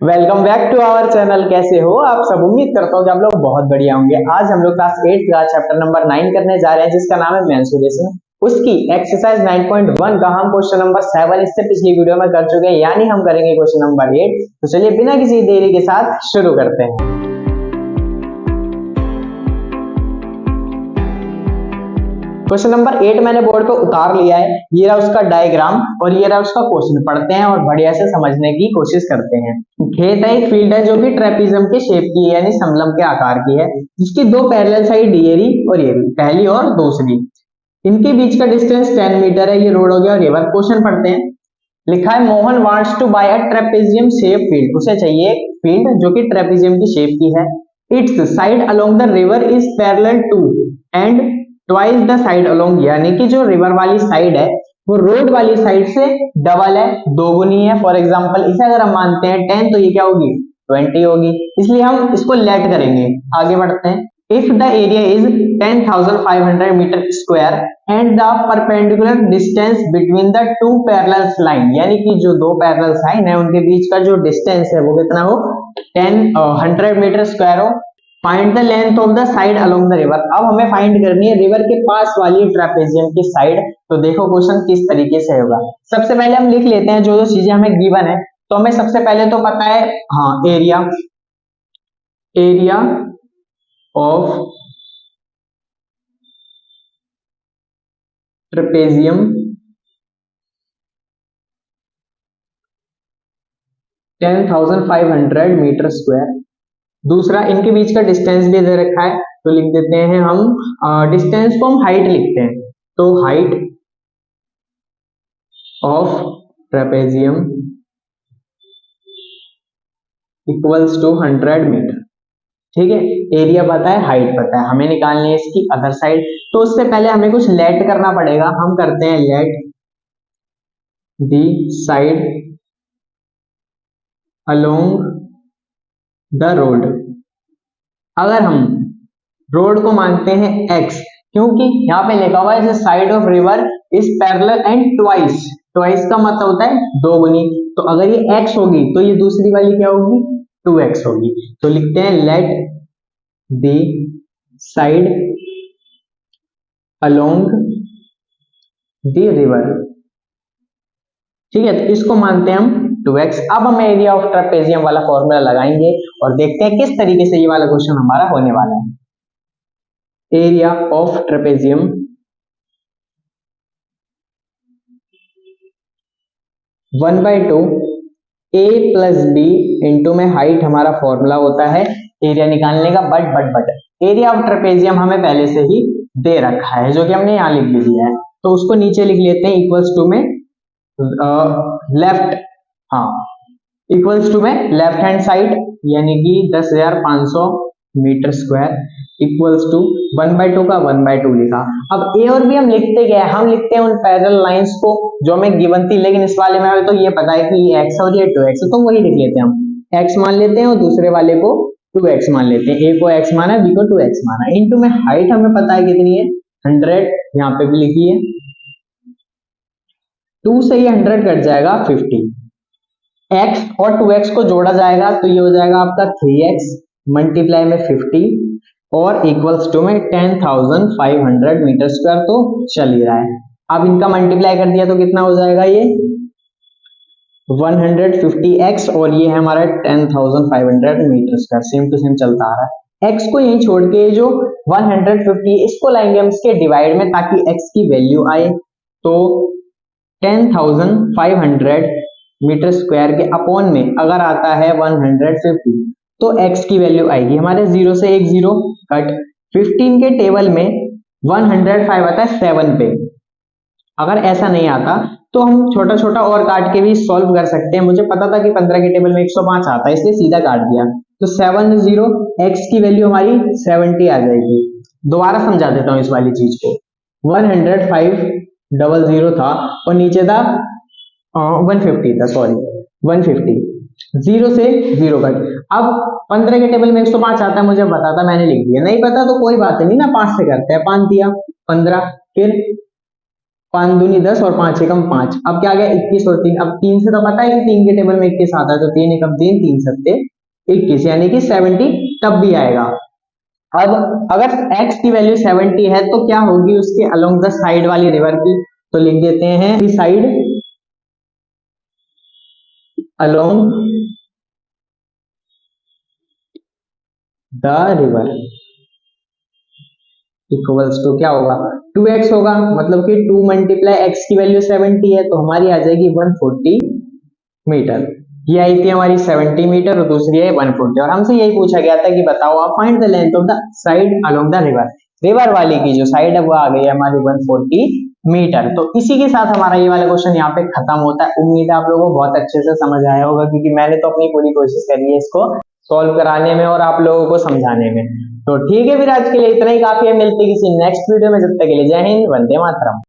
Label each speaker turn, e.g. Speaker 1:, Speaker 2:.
Speaker 1: Welcome back to our channel. कैसे हो आप सब? उम्मीद करता हूँ कि आप लोग बहुत बढ़िया होंगे। आज हम लोग क्लास 8 का चैप्टर नंबर 9 करने जा रहे हैं, जिसका नाम है मेंस्ट्रुएशन। उसकी एक्सरसाइज 9.1 का हम क्वेश्चन नंबर 7 इससे पिछली वीडियो में कर चुके हैं, यानी हम करेंगे क्वेश्चन नंबर 8। तो चलिए बिना किसी देरी के साथ शुरू करते हैं। क्वेश्चन नंबर 8 मैंने बोर्ड पे उतार लिया है। ये रहा उसका डायग्राम और ये रहा उसका क्वेश्चन। पढ़ते हैं और बढ़िया से समझने की कोशिश करते हैं। खेत है, एक फील्ड है जो कि ट्रेपीजियम के शेप की है, यानी समलंब के आकार की है, जिसकी दो पैरेलल साइड ये रही और ये रही, पहली और दूसरी। इनके बीच का डिस्टेंस 10 मीटर है। ये रोड हो गया और रिवर। क्वेश्चन पढ़ते हैं। लिखा है Mohan wants to buy a trapezium shape field. उसे चाहिए एक फील्ड जो कि ट्रेपीजियम की शेप की है। Its side along the river is parallel to and twice the side along, यानी कि जो रिवर वाली साइड है वो रोड वाली साइड से डबल है, दोगुनी है। फॉर एग्जांपल इसे अगर हम मानते हैं 10 तो ये क्या होगी? 20 होगी। इसलिए हम इसको लेट करेंगे। आगे बढ़ते हैं। If the area is 10,500 metre square and the perpendicular distance between the two parallel line, यानी कि जो दो पैरेलल लाइन है उनके बीच का जो डिस्टेंस है वो कितना हो? 100 मीटर स्क्वायर हो। Find the length of the side along the river. अब हमें फाइंड करनी है रिवर के पास वाली ट्रेपेजियम की साइड। तो देखो क्वेश्चन किस तरीके से होगा। सबसे पहले हम लिख लेते हैं जो जो चीजें हमें गिवन है। तो हमें सबसे पहले तो पता है, हाँ, area of trapezium 10,500 metre square. दूसरा, इनके बीच का डिस्टेंस भी दे रखा है, तो लिख देते हैं हम डिस्टेंस को हम हाइट लिखते हैं। तो height of trapezium equals to 100 metre. ठीक है, एरिया पता है, हाइट पता है, हमें निकालनी है इसकी अदर साइड। तो उससे पहले हमें कुछ लेट करना पड़ेगा। हम करते हैं let the side along the road. अगर हम रोड को मानते हैं x, क्योंकि यहाँ पे लिखा हुआ है side of river is parallel and twice. Twice का मतलब होता है दो गुनी। तो अगर ये x होगी तो ये दूसरी वाली क्या होगी? 2x होगी। तो लिखते हैं let the side along the river. ठीक है, तो इसको मानते हैं हम 2x। अब हम एरिया ऑफ ट्रेपेजियम वाला फॉर्मूला लगाएंगे और देखते हैं किस तरीके से ये वाला क्वेश्चन हमारा होने वाला है। Area of trapezium one by two a plus b into में हाइट हमारा फॉर्मूला होता है एरिया निकालने का। बट एरिया ऑफ ट्रेपेजियम हमें पहले से ही दे रखा है, जो कि हमने यहाँ लिख भी दिया है। तो उसको नीचे लिख लेते हैं इक्वल्स टू में लेफ्ट, हाँ, इक्वल्स टू में लेफ्ट हैंड साइड, यानी कि 10,500 मीटर स्क्वायर इक्वल्स टू 1/2 का 1/2 लिखा। अब ए और बी हम लिखते गए, हम लिखते हैं उन पैरेलल लाइंस को जो हमें गिवन थी, लेकिन इस वाले में हमें तो ये पता है कि ये x और ये 2x, तो वही लिख लेते हैं। हम x मान लेते हैं और दूसरे वाले को 2x मान लेते हैं। a को x माना, b को 2x माना। इनटू में हाइट हमें पता है कितनी है, 100, यहाँ पे भी लिखी है। 2 से ये 100 कट जाएगा 50। x और 2x को जोड़ा जाएगा तो ये हो जाएगा आपका 3x मल्टीप्लाई में 50 और इक्वल्स टू में 10,500 मीटर स्क्वायर। तो चल ही रहा है। अब इनका मल्टीप्लाई कर दिया तो कितना हो जाएगा? ये 150x और ये है हमारा 10,500 metre square. Same to same चलता आ रहा है। x को यहीं छोड़ के जो 150 इसको लाएंगे हम इसके डिवाइड में, ताकि x की वैल्यू आए। तो 10,500 मीटर स्क्वायर के अपॉन में अगर आता है 150 तो x की वैल्यू आएगी हमारे 0 से एक 0 कट। 15 के टेबल में 105 आता है 7 पे। अगर ऐसा नहीं आता तो हम छोटा छोटा और काट के भी सॉल्व कर सकते हैं। मुझे पता था कि 15 के टेबल में 105 आता है, इसलिए सीधा काट दिया। तो 7 0, x की वैल्यू हमारी 70 आ जाएगी। दोबारा समझा देता हूँ इस वाली चीज को। 105 था और नीचे था 150 था, सॉरी 150, 0 से 0 कट। अब 15 के टेबल में 105 आता है, मुझे पता था, मैंने लिख दिया। नहीं पता तो कोई बात नहीं ना, 5 से करते हैं। 5 दिया 15, फिर 5 दूनी 10 और 5 एकम 5। अब क्या आ गया 21 और 3। अब 3 से तो पता है कि 3 के टेबल में 21 आता है, तो 3 एकम 3, 3 सत्ते 21, यानी कि 70 तब भी आएगा। अब अगर x की वैल्यू 70 है तो क्या होगी उसके अलोंग द साइड वाली रिवर की, तो लिख देते हैं side along the river equals to क्या होगा 2x होगा, मतलब कि 2 मल्टीप्लाई x की वैल्यू 70 है तो हमारी आ जाएगी 140 मीटर। ये आई थी हमारी 70 मीटर और दूसरी है 140, और हमसे यही पूछा गया था कि बताओ आप find the length of the side along the river. River वाली की जो साइड है वो आ गई है हमारी 140 मीटर। तो इसी के साथ हमारा ये वाला क्वेश्चन यहाँ पे खत्म होता है। उम्मीद है आप लोगों को बहुत अच्छे से समझ आया होगा, क्योंकि मैंने तो अपनी पूरी कोशिश करी है इसको सॉल्व कराने में और आप लोगों को समझाने में। तो ठीक है, फिर आज के लिए इतना ही काफी है। मिलते हैं किसी नेक्स्ट वीडियो में, जब तक के लिए जय हिंद, वंदे मातरम।